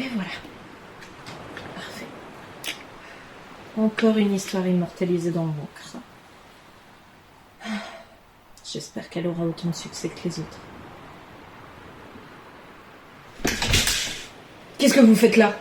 Et voilà. Parfait. Encore une histoire immortalisée dans l'encre. J'espère qu'elle aura autant de succès que les autres. Qu'est-ce que vous faites là?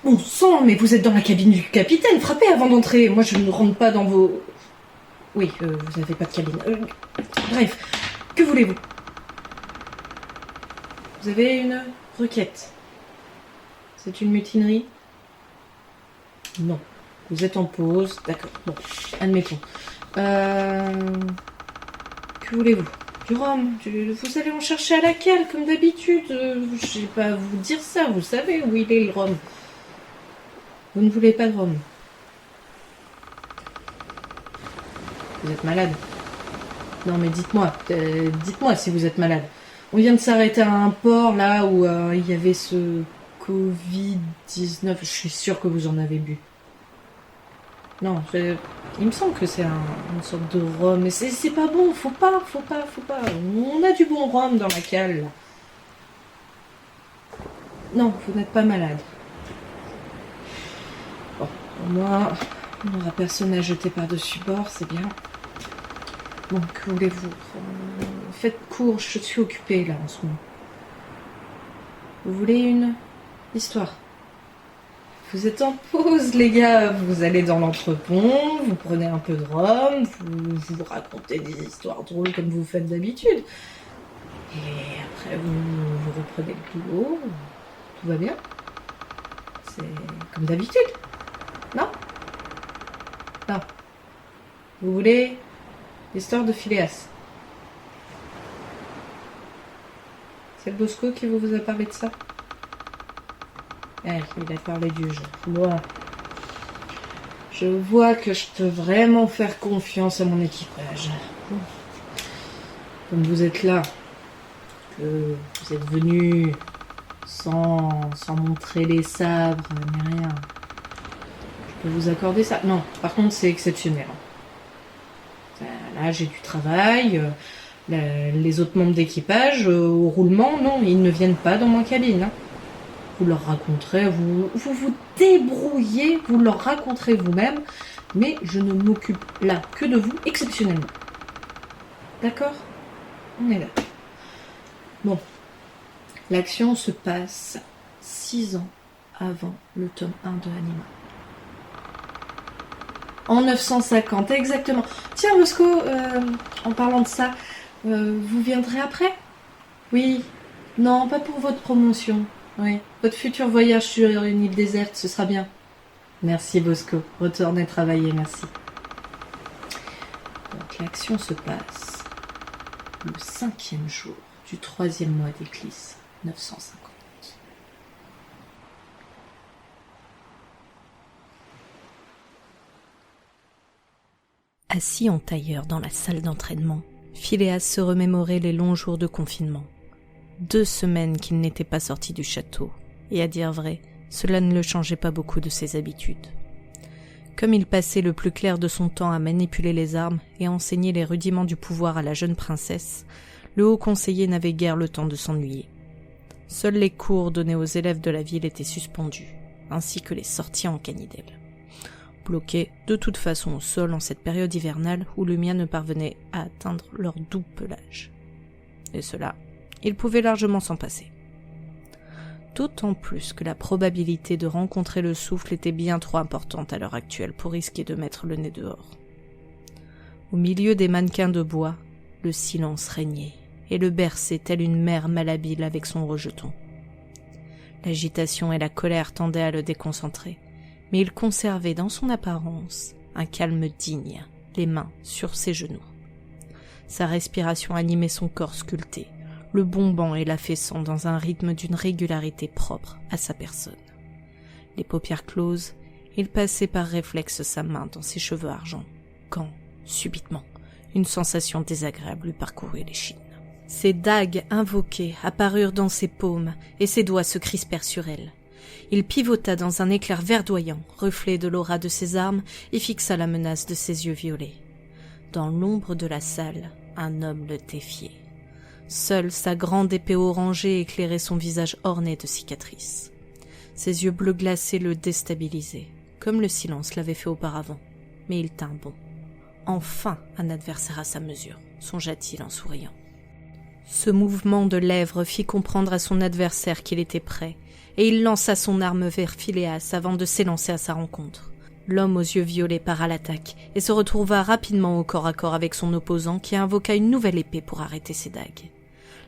Bon sang, mais vous êtes dans la cabine du capitaine. Frappez avant d'entrer. Moi, je ne rentre pas dans vos... Oui, vous n'avez pas de cabine. Bref, que voulez-vous? Vous avez une requête. C'est une mutinerie? Non. Vous êtes en pause. D'accord. Bon, admettons. Que voulez-vous? Du rhum. Vous allez en chercher à la cale, comme d'habitude. Je vais pas vous dire ça. Vous savez où il est, le rhum. Vous ne voulez pas de rhum. Vous êtes malade? Non, mais dites-moi si vous êtes malade. On vient de s'arrêter à un port, là, où il y avait ce Covid-19. Je suis sûre que vous en avez bu. Non, il me semble que c'est une sorte de rhum. Mais c'est pas bon, faut pas. On a du bon rhum dans la cale, là. Non, vous n'êtes pas malade. Bon, au moins, il n'y aura personne à jeter par-dessus bord, c'est bien. Bon, que voulez-vous? Faites court, je suis occupée, là, en ce moment. Vous voulez une histoire? Vous êtes en pause, les gars. Vous allez dans l'entrepont, vous prenez un peu de rhum, vous racontez des histoires drôles comme vous faites d'habitude. Et après, vous reprenez le boulot. Tout va bien. C'est comme d'habitude. Non? Non. Vous voulez l'histoire de Phileas? C'est le Bosco qui vous a parlé de ça? Il a parlé du jeu. Bon. Je vois que je peux vraiment faire confiance à mon équipage. Comme vous êtes là, que vous êtes venu sans montrer les sabres, ni rien. Je peux vous accorder ça? Non, par contre, c'est exceptionnel. Là, j'ai du travail. Les autres membres d'équipage, au roulement, non, ils ne viennent pas dans ma cabine. Hein. Vous leur raconterez, vous débrouillez, vous leur raconterez vous-même, mais je ne m'occupe là que de vous exceptionnellement. D'accord? On est là. Bon. L'action se passe 6 ans avant le tome 1 de Anima. En 950, exactement. Tiens, Bosco, en parlant de ça, vous viendrez après? Oui. Non, pas pour votre promotion. Oui. Votre futur voyage sur une île déserte, ce sera bien. Merci, Bosco. Retournez travailler, merci. Donc, l'action se passe le 5e jour du 3e mois d'Éclisse, 950. Assis en tailleur dans la salle d'entraînement, Phileas se remémorait les longs jours de confinement. 2 semaines qu'il n'était pas sorti du château, et à dire vrai, cela ne le changeait pas beaucoup de ses habitudes. Comme il passait le plus clair de son temps à manipuler les armes et à enseigner les rudiments du pouvoir à la jeune princesse, le haut conseiller n'avait guère le temps de s'ennuyer. Seuls les cours donnés aux élèves de la ville étaient suspendus, ainsi que les sorties en canidelle. Bloqués de toute façon au sol en cette période hivernale où le mien ne parvenait à atteindre leur doux pelage. Et cela, il pouvait largement s'en passer. D'autant plus que la probabilité de rencontrer le souffle était bien trop importante à l'heure actuelle pour risquer de mettre le nez dehors. Au milieu des mannequins de bois, le silence régnait, et le berçait telle une mère malhabile avec son rejeton. L'agitation et la colère tendaient à le déconcentrer, mais il conservait dans son apparence un calme digne, les mains sur ses genoux. Sa respiration animait son corps sculpté, le bombant et l'affaissant dans un rythme d'une régularité propre à sa personne. Les paupières closes, il passait par réflexe sa main dans ses cheveux argent, quand, subitement, une sensation désagréable lui parcourut l'échine. Ses dagues invoquées apparurent dans ses paumes et ses doigts se crispèrent sur elles. Il pivota dans un éclair verdoyant, reflet de l'aura de ses armes, et fixa la menace de ses yeux violets. Dans l'ombre de la salle, un homme le défiait. Seule sa grande épée orangée éclairait son visage orné de cicatrices. Ses yeux bleus glacés le déstabilisaient, comme le silence l'avait fait auparavant, mais il tint bon. Enfin un adversaire à sa mesure, songea-t-il en souriant. Ce mouvement de lèvres fit comprendre à son adversaire qu'il était prêt, et il lança son arme vers Phileas avant de s'élancer à sa rencontre. L'homme aux yeux violets part à l'attaque et se retrouva rapidement au corps à corps avec son opposant qui invoqua une nouvelle épée pour arrêter ses dagues.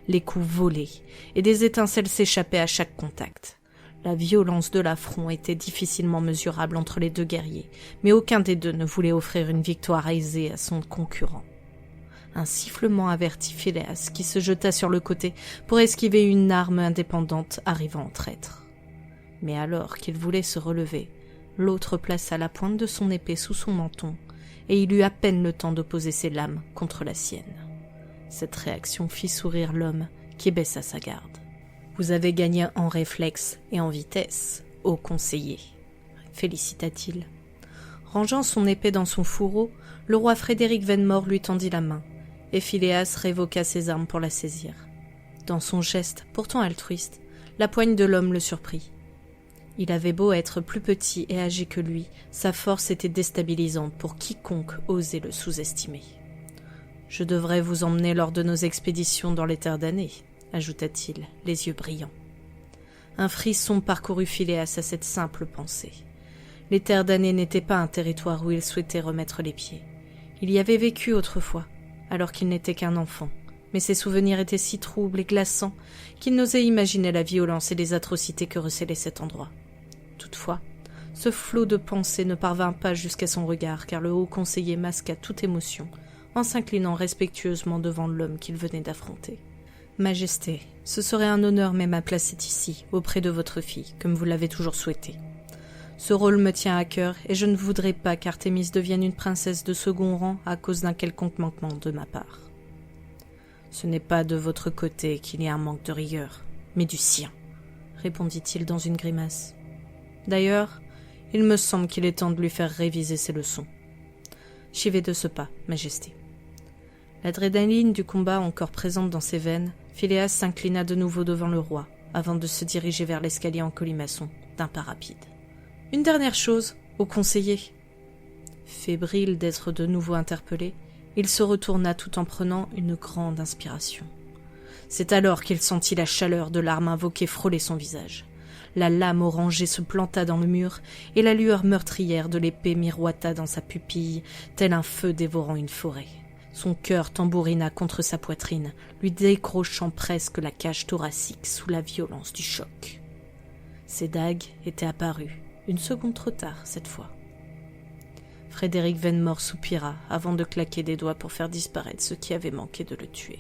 Les coups volaient et des étincelles s'échappaient à chaque contact. La violence de l'affront était difficilement mesurable entre les deux guerriers, mais aucun des deux ne voulait offrir une victoire aisée à son concurrent. Un sifflement avertit Phileas qui se jeta sur le côté pour esquiver une arme indépendante arrivant en traître. Mais alors qu'il voulait se relever, l'autre plaça la pointe de son épée sous son menton et il eut à peine le temps d'opposer ses lames contre la sienne. Cette réaction fit sourire l'homme qui baissa sa garde. « Vous avez gagné en réflexe et en vitesse, ô conseiller », félicita-t-il. Rangeant son épée dans son fourreau, le roi Frédéric Venmore lui tendit la main, et Phileas révoqua ses armes pour la saisir. Dans son geste, pourtant altruiste, la poigne de l'homme le surprit. Il avait beau être plus petit et âgé que lui, sa force était déstabilisante pour quiconque osait le sous-estimer. « Je devrais vous emmener lors de nos expéditions dans les terres damnées », ajouta-t-il, les yeux brillants. Un frisson parcourut Phileas à cette simple pensée. Les terres damnées n'étaient pas un territoire où il souhaitait remettre les pieds. Il y avait vécu autrefois, alors qu'il n'était qu'un enfant, mais ses souvenirs étaient si troubles et glaçants qu'il n'osait imaginer la violence et les atrocités que recelait cet endroit. Toutefois, ce flot de pensées ne parvint pas jusqu'à son regard, car le haut conseiller masqua toute émotion en s'inclinant respectueusement devant l'homme qu'il venait d'affronter. « Majesté, ce serait un honneur même à placer ici, auprès de votre fille, comme vous l'avez toujours souhaité. Ce rôle me tient à cœur et je ne voudrais pas qu'Artémis devienne une princesse de second rang à cause d'un quelconque manquement de ma part. Ce n'est pas de votre côté qu'il y a un manque de rigueur, mais du sien, répondit-il dans une grimace. D'ailleurs, il me semble qu'il est temps de lui faire réviser ses leçons. J'y vais de ce pas, Majesté. L'adrénaline du combat encore présente dans ses veines, Phileas s'inclina de nouveau devant le roi, avant de se diriger vers l'escalier en colimaçon, d'un pas rapide. « Une dernière chose, ô conseiller !» Fébrile d'être de nouveau interpellé, il se retourna tout en prenant une grande inspiration. C'est alors qu'il sentit la chaleur de l'arme invoquée frôler son visage. La lame orangée se planta dans le mur, et la lueur meurtrière de l'épée miroita dans sa pupille, tel un feu dévorant une forêt. Son cœur tambourina contre sa poitrine, lui décrochant presque la cage thoracique sous la violence du choc. Ses dagues étaient apparues, une seconde trop tard cette fois. Frédéric Venmore soupira avant de claquer des doigts pour faire disparaître ce qui avait manqué de le tuer.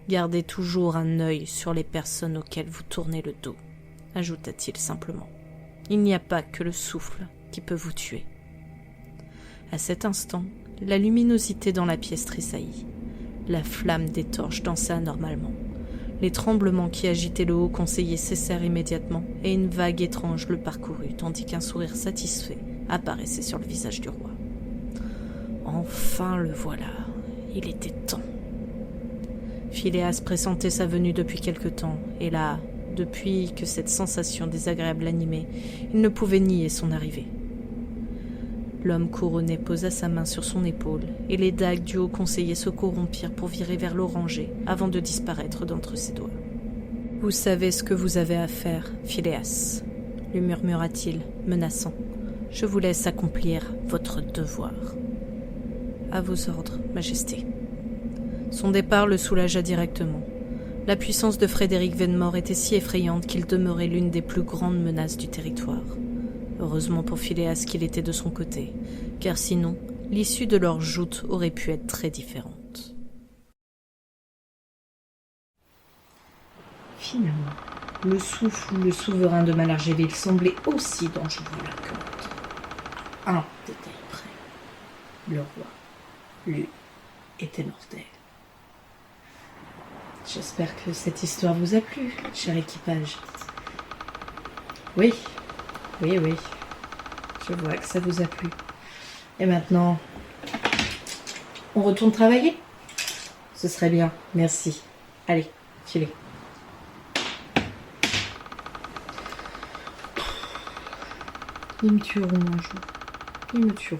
Gardez toujours un œil sur les personnes auxquelles vous tournez le dos, ajouta-t-il simplement. Il n'y a pas que le souffle qui peut vous tuer. À cet instant, la luminosité dans la pièce tressaillit. La flamme des torches dansa anormalement. Les tremblements qui agitaient le haut conseiller cessèrent immédiatement et une vague étrange le parcourut, tandis qu'un sourire satisfait apparaissait sur le visage du roi. Enfin le voilà, il était temps. Phileas pressentait sa venue depuis quelque temps, et là, depuis que cette sensation désagréable l'animait, il ne pouvait nier son arrivée. L'homme couronné posa sa main sur son épaule, et les dagues du haut conseiller se corrompirent pour virer vers l'oranger, avant de disparaître d'entre ses doigts. « Vous savez ce que vous avez à faire, Phileas, » lui murmura-t-il, menaçant. « Je vous laisse accomplir votre devoir. »« À vos ordres, Majesté. » Son départ le soulagea directement. La puissance de Frédéric Venmore était si effrayante qu'il demeurait l'une des plus grandes menaces du territoire. Heureusement pour Phileas qu'il était de son côté, car sinon, l'issue de leur joute aurait pu être très différente. Finalement, le souffle ou le souverain de Malargéville semblait aussi dangereux que l'autre. Un détail près, le roi, lui, était mortel. J'espère que cette histoire vous a plu, cher équipage. Oui. Je vois que ça vous a plu. Et maintenant, on retourne travailler ? Ce serait bien, merci. Allez, filez. Ils me tueront un jour. Ils me tueront.